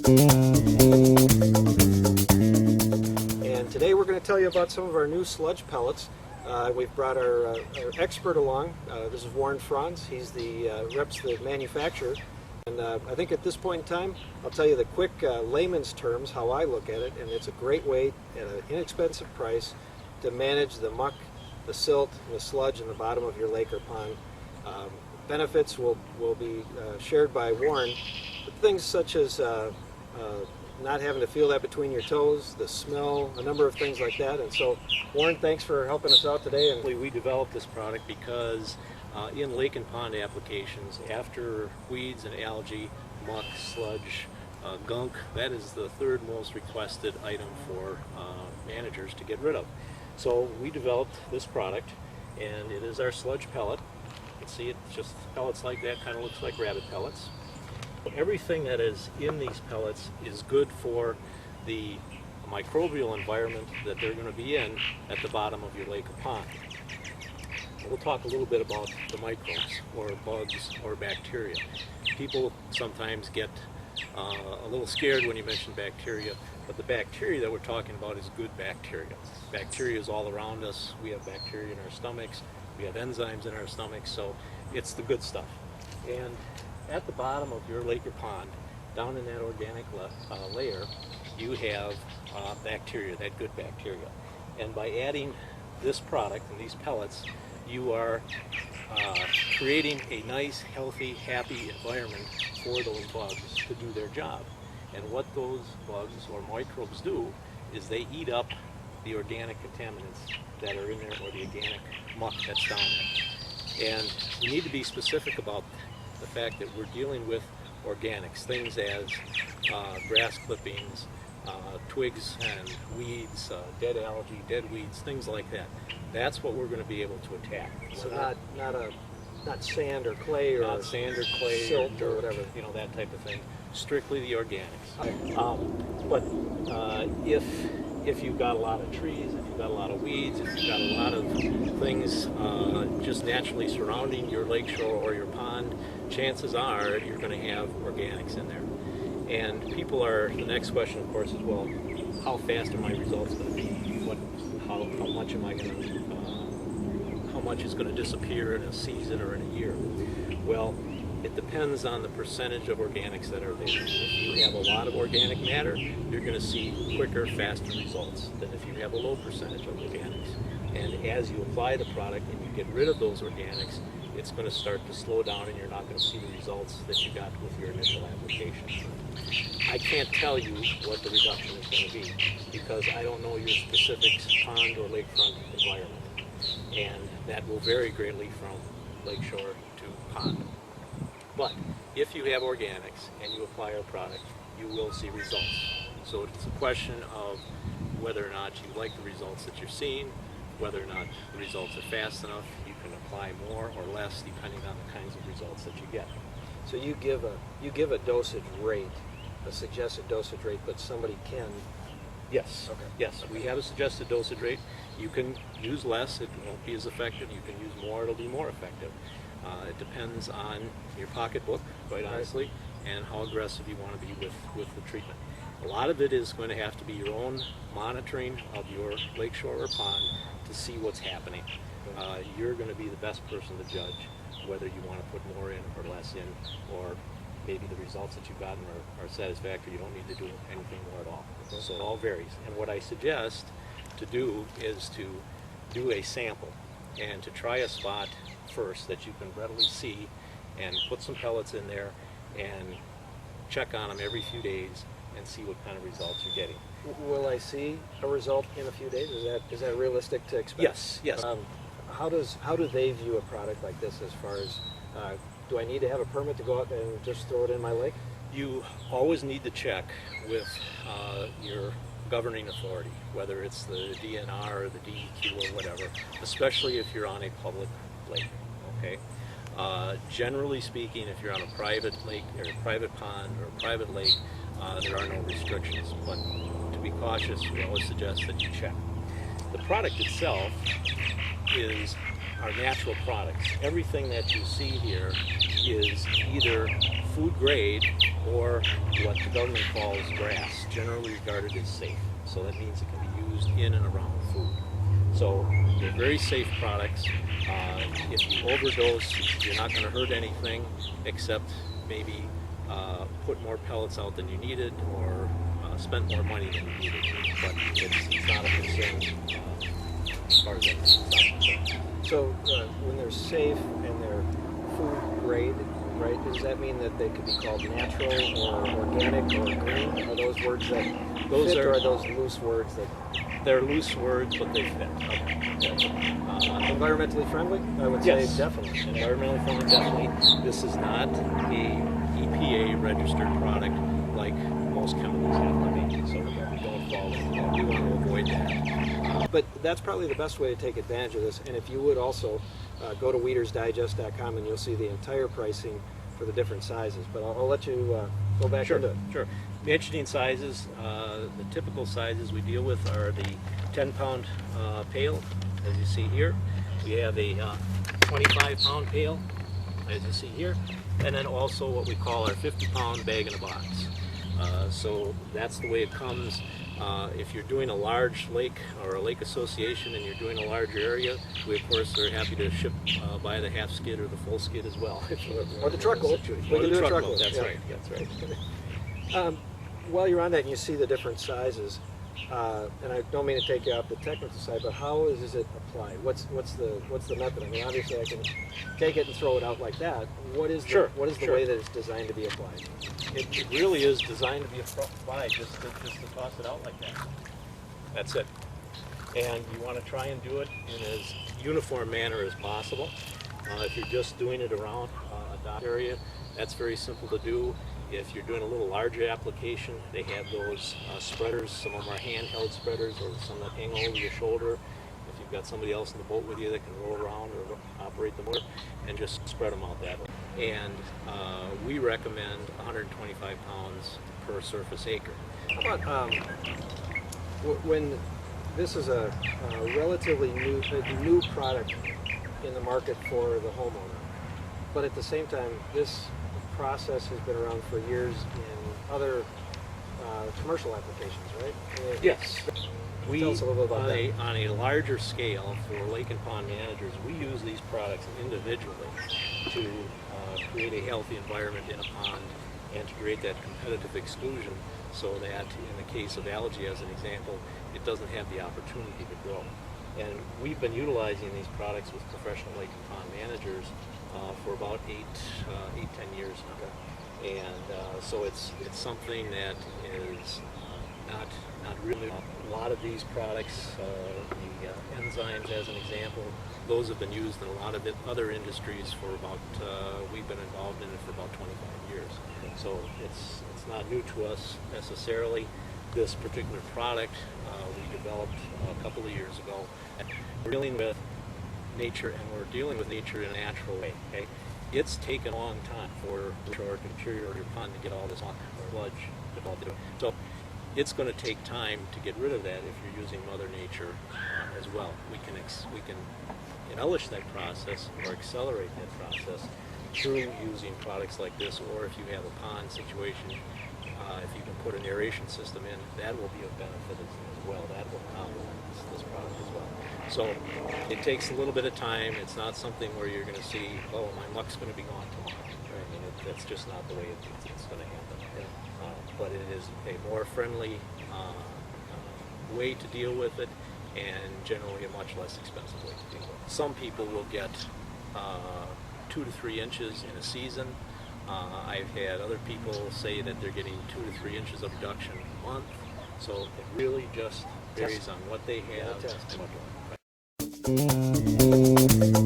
And today we're going to tell you about some of our new sludge pellets. We've brought our expert along. This is Warren Franz. He's the reps the manufacturer. And I think at this point in time, I'll tell you the quick layman's terms how I look at it, and it's a great way at an inexpensive price to manage the muck, the silt, and the sludge in the bottom of your lake or pond. Benefits will be shared by Warren, but things such as not having to feel that between your toes, the smell, a number of things like that. And so, Warren, thanks for helping us out today. And we developed this product because in lake and pond applications, after weeds and algae, muck, sludge, gunk, that is the third most requested item for managers to get rid of. So we developed this product, and it is our sludge pellet. You can see it just pellets like that, kind of looks like rabbit pellets. Everything that is in these pellets is good for the microbial environment that they're going to be in at the bottom of your lake or pond. We'll talk a little bit about the microbes or bugs or bacteria. People sometimes get a little scared when you mention bacteria, but the bacteria that we're talking about is good bacteria. Bacteria is all around us. We have bacteria in our stomachs. We have enzymes in our stomachs, so it's the good stuff. And at the bottom of your lake or pond, down in that organic layer, you have bacteria, that good bacteria. And by adding this product and these pellets, you are creating a nice, healthy, happy environment for those bugs to do their job. And what those bugs or microbes do is they eat up the organic contaminants that are in there, or the organic muck that's down there. And we need to be specific about the fact that we're dealing with organics, things as grass clippings, twigs and weeds, dead algae, dead weeds, things like that. That's what we're going to be able to attack. So not sand or clay, or not sand or clay, silt or whatever, that type of thing. Strictly the organics. But if you've got a lot of trees, if you've got a lot of weeds, if you've got a lot of things just naturally surrounding your lakeshore or your pond, chances are you're going to have organics in there. And the next question, of course, is, well, how fast are my results going to be? How much am I going to, how much is going to disappear in a season or in a year? Well, it depends on the percentage of organics that are there. If you have a lot of organic matter, you're going to see quicker, faster results than if you have a low percentage of organics. And as you apply the product and you get rid of those organics, it's going to start to slow down, and you're not going to see the results that you got with your initial application. I can't tell you what the reduction is going to be because I don't know your specific pond or lakefront environment. And that will vary greatly from lakeshore to pond. But if you have organics and you apply our product, you will see results. So it's a question of whether or not you like the results that you're seeing, whether or not the results are fast enough. You can apply more or less depending on the kinds of results that you get. So you give a dosage rate, a suggested dosage rate, but somebody can. Yes. Okay. Yes, we have a suggested dosage rate. You can use less, it won't be as effective. You can use more, it'll be more effective. It depends on your pocketbook, quite honestly, and how aggressive you want to be with the treatment. A lot of it is going to have to be your own monitoring of your lakeshore or pond to see what's happening. You're going to be the best person to judge whether you want to put more in or less in, or maybe the results that you've gotten are satisfactory. You don't need to do anything more at all. So it all varies. And what I suggest to do is to do a sample and to try a spot first that you can readily see, and put some pellets in there and check on them every few days and see what kind of results you're getting. Will I see a result in a few days? Is that realistic to expect? Yes. How do they view a product like this as far as, do I need to have a permit to go out and just throw it in my lake? You always need to check with your governing authority, whether it's the DNR or the DEQ or whatever, especially if you're on a public lake, okay? Generally speaking, if you're on a private lake or a private pond or a private lake, there are no restrictions, but to be cautious, we always suggest that you check. The product itself is our natural products. Everything that you see here is either food grade or what the government calls grass, generally regarded as safe. So that means it can be used in and around food. So they're very safe products. If you overdose, you're not going to hurt anything except maybe put more pellets out than you needed or spent more money than you needed. But it's not a concern as far as that's concerned. So when they're safe and they're food grade, right, does that mean that they could be called natural or organic or green? Are those words that fit, or are those loose words that... They're loose words, but they fit. Environmentally friendly? I would say definitely. Environmentally friendly, definitely. This is not a EPA registered product like most chemicals have to be. So we don't fall into that. We want to avoid that. But that's probably the best way to take advantage of this. And if you would also go to weedersdigest.com and you'll see the entire pricing for the different sizes. But I'll let you go back into it. Sure. Interesting sizes. The typical sizes we deal with are the 10-pound pail, as you see here. We have a 25-pound pail, as you see here, and then also what we call our 50-pound bag in a box. So that's the way it comes. If you're doing a large lake or a lake association and you're doing a large area, we of course are happy to ship by the half skid or the full skid as well. Or the truckload. Or the truckload. That's right. That's right. While you're on that and you see the different sizes, and I don't mean to take you off the technical side, but how is it applied? What's the method? I mean, obviously I can take it and throw it out like that. What is the way that it's designed to be applied? It really is designed to be applied just to toss it out like that. That's it. And you want to try and do it in as uniform manner as possible. If you're just doing it around a dock area, that's very simple to do. If you're doing a little larger application, they have those spreaders. Some of them are handheld spreaders or some that hang over your shoulder. If you've got somebody else in the boat with you that can roll around or operate the motor, and just spread them out that way. And we recommend 125 pounds per surface acre. How about when this is a relatively new product in the market for the homeowner, but at the same time, this process has been around for years in other commercial applications, right? Yes. Tell us a little bit about that. On a larger scale, for lake and pond managers, we use these products individually to create a healthy environment in a pond and to create that competitive exclusion so that in the case of algae, as an example, it doesn't have the opportunity to grow. And we've been utilizing these products with professional lake and pond managers for about 10 years now. And so it's something that is not really. A lot of these products, the enzymes as an example, those have been used in a lot of other industries for about, we've been involved in it for about 25 years. So it's not new to us necessarily. This particular product we developed a couple of years ago. And we're dealing with nature, and we're dealing with nature in a natural way. Okay? It's taken a long time for your interior of your pond to get all this muck or sludge developed. So it's going to take time to get rid of that if you're using Mother Nature as well. We can embellish that process or accelerate that process through using products like this, or if you have a pond situation, if you can put an aeration system in, that will be of benefit as well. That will complement this product as well. So it takes a little bit of time. It's not something where you're going to see, oh, my muck's going to be gone tomorrow. Right? I mean, that's just not the way it's going to happen. But it is a more friendly way to deal with it, and generally a much less expensive way to deal with it. Some people will get 2 to 3 inches in a season. I've had other people say that they're getting 2 to 3 inches of reduction a month. So it really just varies on what they have and what they like.